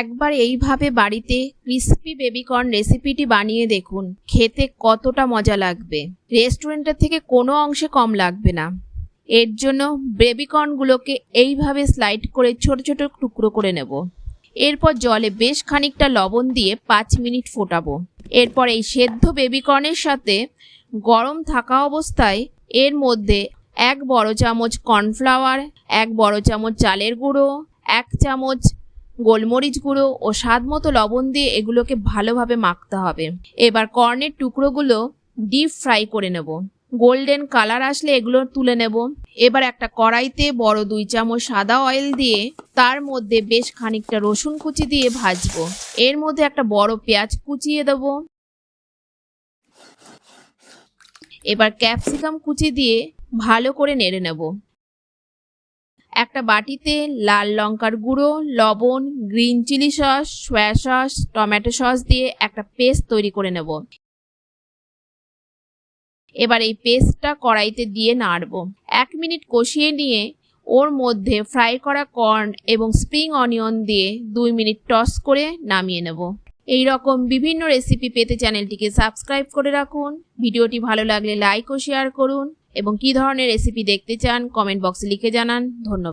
একবার এইভাবে বাড়িতে ক্রিস্পি বেবিকর্ন রেসিপিটি বানিয়ে দেখুন, খেতে কতটা মজা লাগবে। রেস্টুরেন্টের থেকে কোনো অংশে কম লাগবে না। এর জন্য বেবিকর্নগুলোকে এইভাবে স্লাইড করে ছোট ছোট টুকরো করে নেব। এরপর জলে বেশ খানিকটা লবণ দিয়ে 5 মিনিট ফোটাবো। এরপর এই সেদ্ধ বেবিকর্নের সাথে গরম থাকা অবস্থায় এর মধ্যে 1 বড় চামচ কর্নফ্লাওয়ার, 1 বড় চামচ চালের গুঁড়ো, 1 চামচ গোলমরিচ গুঁড়ো ও স্বাদ মতো লবণ দিয়ে এগুলোকে ভালোভাবে মাখতে হবে। এবার কর্নের টুকরোগুলো ডিপ ফ্রাই করে নেব। গোল্ডেন কালার আসলে এগুলো তুলে নেব। এবার একটা কড়াইতে বড় 2 চামচ সাদা অয়েল দিয়ে তার মধ্যে বেশ খানিকটা রসুন কুচি দিয়ে ভাজবো। এর মধ্যে একটা বড় পেঁয়াজ কুচিয়ে দেব। এবার ক্যাপসিকাম কুচি দিয়ে ভালো করে নেড়ে নেব। একটা বাটিতে লাল লঙ্কার গুঁড়ো, লবণ, green chilli sauce, soya sauce, tomato sauce দিয়ে একটা পেস্ট তৈরি করে নেব। এবার এই পেস্টটা কড়াইতে দিয়ে নাড়বো। 1 মিনিট কষিয়ে নিয়ে ওর মধ্যে ফ্রাই করা কর্ন এবং স্প্রিং অনিয়ন দিয়ে 2 মিনিট টস করে নামিয়ে নেব। এই রকম বিভিন্ন রেসিপি পেতে চ্যানেলটিকে সাবস্ক্রাইব করে রাখুন। ভিডিওটি ভালো লাগলে লাইক ও শেয়ার করুন এবং কী ধরনের রেসিপি দেখতে চান কমেন্ট বক্সে লিখে জানান। ধন্যবাদ।